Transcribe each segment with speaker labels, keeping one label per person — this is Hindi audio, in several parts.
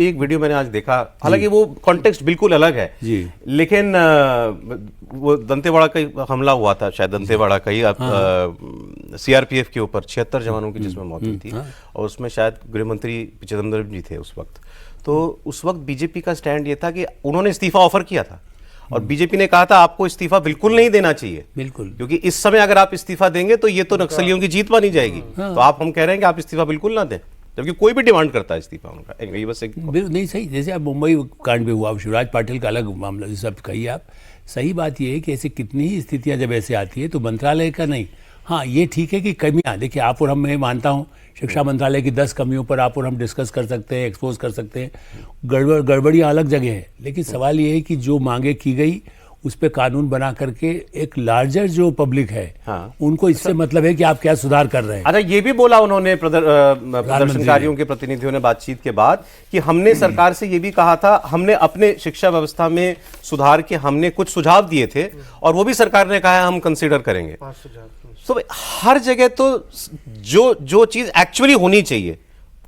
Speaker 1: एक वीडियो मैंने आज देखा, हालांकि वो कॉन्टेक्स्ट बिल्कुल अलग है
Speaker 2: जी,
Speaker 1: लेकिन वो दंतेवाड़ा का हमला हुआ था, शायद दंतेवाड़ा का ही, सीआरपीएफ के ऊपर 76 जवानों की जिसमें मौत हुई थी, और उसमें शायद गृह मंत्री चिदंबरम जी थे उस वक्त। तो उस वक्त बीजेपी का स्टैंड ये था कि उन्होंने इस्तीफा ऑफर किया था और बीजेपी ने कहा था आपको इस्तीफा बिल्कुल नहीं देना चाहिए,
Speaker 2: बिल्कुल,
Speaker 1: क्योंकि इस समय अगर आप इस्तीफा देंगे तो ये तो नक्सलियों की जीत मानी जाएगी। तो आप हम कह रहे हैं कि आप इस्तीफा बिल्कुल ना दें, जबकि कोई भी डिमांड करता है इस्तीफा उनका। ये बस एक
Speaker 2: नहीं सही, जैसे आप मुंबई कांड में हुआ, शिवराज पाटिल का अलग मामला, जैसे आप कहिए आप, सही बात ये है कि ऐसी कितनी ही स्थितियां जब ऐसे आती है तो मंत्रालय का नहीं, हाँ ये ठीक है कि कमियां, देखिए आप और हम, मैं मानता हूँ शिक्षा मंत्रालय की 10 कमियों पर आप और हम डिस्कस कर सकते हैं, एक्सपोज कर सकते हैं, गड़बड़ियाँ अलग जगह है, लेकिन सवाल ये है कि जो मांगे की गई उस पर कानून बना करके एक लार्जर जो पब्लिक है, हाँ, उनको इससे मतलब है कि आप क्या सुधार कर रहे हैं।
Speaker 1: अच्छा, ये भी बोला उन्होंने प्रदर्शनकारियों के प्रतिनिधियों ने बातचीत के बाद कि हमने सरकार से ये भी कहा था, हमने अपने शिक्षा व्यवस्था में सुधार के हमने कुछ सुझाव दिए थे और वो भी सरकार ने कहा है हम कंसीडर करेंगे। तो हर जगह तो जो चीज एक्चुअली होनी चाहिए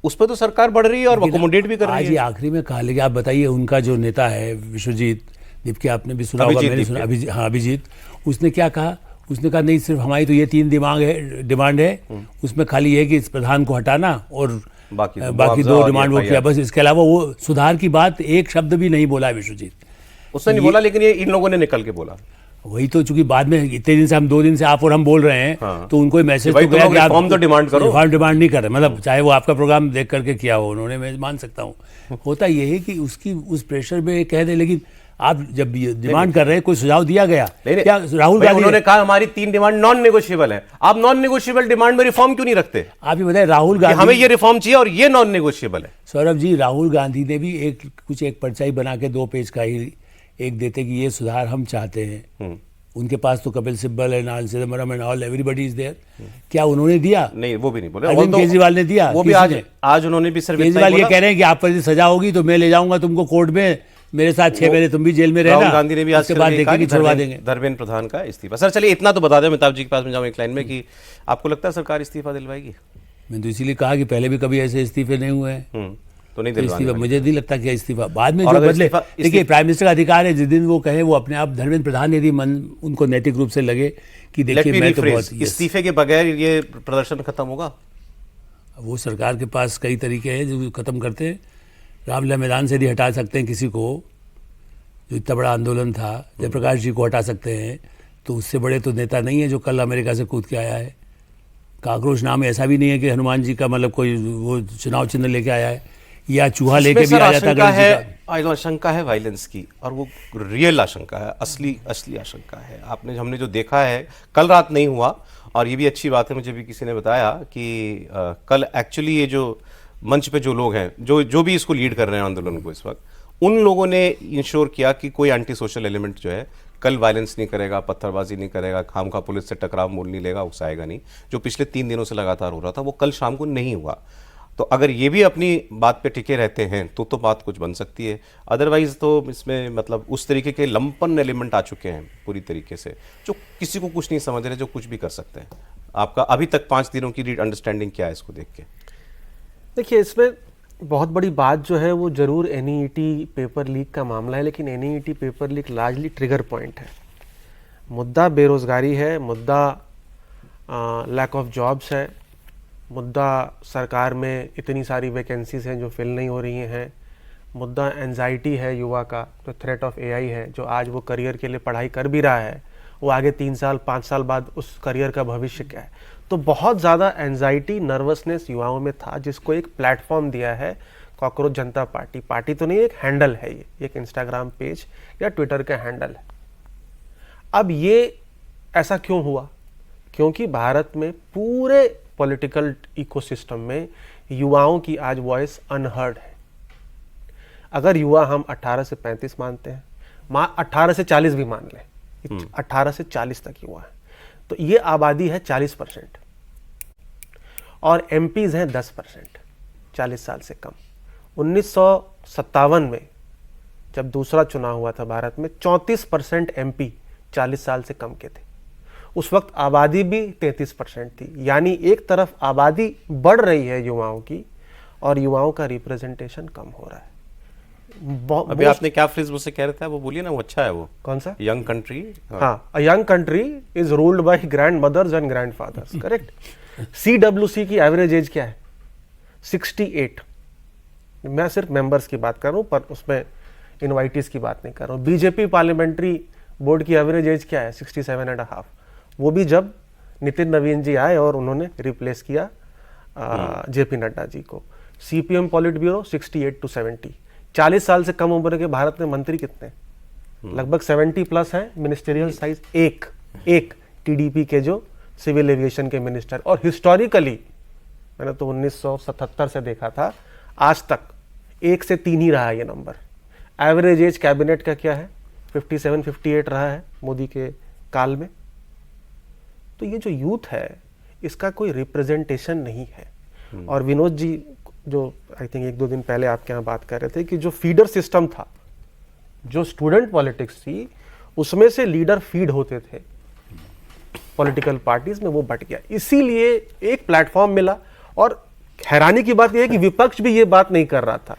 Speaker 1: उस पर तो सरकार बढ़ रही है और अकोमोडेट भी कर रही है।
Speaker 2: आज ये आखिरी में कहा, लेकिन आप बताइए, उनका जो नेता है विश्वजीत दीप के, आपने भी सुना होगा, मैंने सुना, अभिजीत, उसने क्या कहा, उसने कहा नहीं सिर्फ हमारी तो ये 3 डिमांड है, उसमें खाली है कि इस प्रधान को हटाना और बाकी 2 डिमांड वो किया, बस इसके अलावा वो सुधार की बात एक शब्द भी नहीं बोला है विश्वजीत।
Speaker 1: उसने नहीं बोला, लेकिन ये इन लोगों ने निकल के बोला।
Speaker 2: वही तो, चूंकि बाद में इतने दिन से हम 2 दिन से आप और हम बोल रहे हैं, हाँ, तो उनको मैसेज तो गया कि आप
Speaker 1: रिफॉर्म तो डिमांड करो,
Speaker 2: रिफॉर्म डिमांड नहीं कर रहे, मतलब चाहे वो आपका प्रोग्राम देख करके किया हो उन्होंने, मैं मान सकता हूँ। होता ये है कि उसकी उस प्रेशर में कह दे, लेकिन आप जब डिमांड कर रहे हैं, कोई सुझाव दिया गया क्या? राहुल गांधी
Speaker 1: उन्होंने कहा हमारी 3 डिमांड नॉन नेगोशिएबल है, आप नॉन नेगोशिएबल डिमांड में रिफॉर्म क्यों नहीं रखते?
Speaker 2: आप ये बताएं, राहुल गांधी,
Speaker 1: हमें ये रिफॉर्म चाहिए और ये नॉन नेगोशिएबल है।
Speaker 2: सौरभ जी, राहुल गांधी ने भी एक पर्चा ही बना के 2 पेज का ही एक देते कि ये सुधार हम चाहते हैं। उनके पास तो Kapil Sibal and Chidambaram and all everybody is there, क्या उन्होंने दिया?
Speaker 1: नहीं, वो भी नहीं बोले।
Speaker 2: अरविंद केजरीवाल ने दिया,
Speaker 1: वो भी आज उन्होंने भी
Speaker 2: केजरीवाल ये कह रहे हैं कि आप पर सजा होगी तो मैं ले जाऊंगा तुमको कोर्ट में, मेरे साथ 6 महीने तुम भी जेल में रहना।
Speaker 1: राहुल गांधी ने भी आज
Speaker 2: के बाद देखेंगे छुड़वा देंगे
Speaker 1: धर्मेंद्र प्रधान का इस्तीफा। सर चलिए इतना तो बता दें, अमिताभ जी के पास में जाऊं एक लाइन में, कि आपको लगता है सरकार इस्तीफा दिलवाएगी?
Speaker 2: मैंने तो इसीलिए कहा कि पहले भी कभी ऐसे इस्तीफे नहीं हुए हैं,
Speaker 1: तो नहीं दिलवाएंगे।
Speaker 2: मुझे नहीं लगता कि इस्तीफा बाद में जो बदले, देखिए प्राइम मिनिस्टर का अधिकार है, जिस दिन वो कहे वो अपने आप, धर्मेंद्र प्रधान यदि उनको नैतिक रूप से लगे कि देखिए मैं तो बहुत,
Speaker 1: इस्तीफे के बगैर ये प्रदर्शन खत्म होगा?
Speaker 2: वो सरकार के पास कई तरीके हैं जो खत्म करते हैं। रामलीला मैदान से भी हटा सकते हैं किसी को, जो इतना बड़ा आंदोलन था, जयप्रकाश जी को हटा सकते हैं, तो उससे बड़े तो नेता नहीं है जो कल अमेरिका से कूद के आया है। काकरोच नाम ऐसा भी नहीं है कि हनुमान जी का मतलब कोई वो चुनाव चिन्ह लेके आया है या चूहा लेके भी आ जाता है।
Speaker 1: आशंका है वायलेंस की, और वो रियल आशंका है, असली आशंका है। हमने जो देखा है, कल रात नहीं हुआ, और ये भी अच्छी बात है, मुझे भी किसी ने बताया कि कल एक्चुअली ये जो मंच पे जो लोग हैं, जो भी इसको लीड कर रहे हैं आंदोलन को इस वक्त, उन लोगों ने इंश्योर किया कि कोई एंटी सोशल एलिमेंट जो है कल वायलेंस नहीं करेगा, पत्थरबाजी नहीं करेगा, खामखा पुलिस से टकराव मोल नहीं लेगा, उकसाएगा नहीं। जो पिछले 3 दिनों से लगातार हो रहा था वो कल शाम को नहीं हुआ। तो अगर ये भी अपनी बात पे टिके रहते हैं तो बात कुछ बन सकती है। अदरवाइज तो इसमें मतलब उस तरीके के लंपन एलिमेंट आ चुके हैं पूरी तरीके से, जो किसी को कुछ नहीं समझ रहे, जो कुछ भी कर सकते हैं। आपका अभी तक 5 दिनों की अंडरस्टैंडिंग क्या है इसको देख के?
Speaker 3: देखिए, इसमें बहुत बड़ी बात जो है वो जरूर एनईईटी पेपर लीक का मामला है, लेकिन NEET paper leak largely trigger point है। मुद्दा बेरोजगारी है, मुद्दा लैक ऑफ जॉब्स है, मुद्दा सरकार में इतनी सारी वैकेंसीज हैं जो फिल नहीं हो रही हैं, मुद्दा एंजाइटी है युवा का, जो थ्रेट ऑफ एआई है, जो आज वो करियर के लिए पढ़ाई कर भी रहा है, वो आगे 3 साल 5 साल बाद उस करियर का भविष्य क्या है। तो बहुत ज़्यादा एंजाइटी, नर्वसनेस युवाओं में था, जिसको एक प्लेटफॉर्म दिया है कॉकरोच जनता पार्टी। पार्टी तो नहीं, एक हैंडल है, ये एक इंस्टाग्राम पेज या ट्विटर का हैंडल है। अब ये ऐसा क्यों हुआ? क्योंकि भारत में पूरे पॉलिटिकल इकोसिस्टम में युवाओं की आज वॉइस अनहर्ड है। अगर युवा हम 18 से 35 मानते हैं, 18 से 40 भी मान लें, 18 से 40 तक युवा है, तो ये आबादी है 40%, और एमपीज हैं 10%, 40 साल से कम। 1957 में जब दूसरा चुनाव हुआ था भारत में, 34% एमपी 40 साल से कम के थे। उस वक्त आबादी भी 33% थी। यानी एक तरफ आबादी बढ़ रही है युवाओं की, और युवाओं का रिप्रेजेंटेशन कम हो रहा है।
Speaker 1: अभी आपने क्या फ्रेज मुझसे कह रहे थे, वो बोलिए ना, वो अच्छा है वो,
Speaker 3: कौन सा?
Speaker 1: Young country.
Speaker 3: हाँ, a young country is ruled by grandmothers and grandfathers, correct. CWC की एवरेज एज क्या है? 68। मैं सिर्फ मेंबर्स की बात कर रहा हूँ, पर उसमें इनवाइटीज की बात नहीं कर रहा हूँ। बीजेपी पार्लियामेंट्री बोर्ड की एवरेज एज क्या है? 67.5। वो भी जब नितिन नवीन जी आए और उन्होंने रिप्लेस किया JP नड्डा जी को। CPM पॉलिट bureau 68 to 70। 40 साल से कम उम्र के भारत में मंत्री कितने हैं? लगभग 70 प्लस है। मिनिस्टेरियल साइज एक TDP के जो सिविल एविएशन के मिनिस्टर, और हिस्टोरिकली मैंने तो 1977 से देखा था, आज तक 1 से 3 ही रहा है ये नंबर। एवरेज एज कैबिनेट का क्या है? 57-58 रहा है मोदी के काल में। तो ये जो यूथ है इसका कोई रिप्रेजेंटेशन नहीं है। और विनोद जी जो आई थिंक 1-2 दिन पहले आपके यहाँ बात कर रहे थे कि जो फीडर सिस्टम था, जो स्टूडेंट पॉलिटिक्स थी, उसमें से लीडर फीड होते थे पॉलिटिकल पार्टीज में, वो बट गया। इसीलिए एक प्लेटफॉर्म मिला। और हैरानी की बात यह है कि विपक्ष भी ये बात नहीं कर रहा था।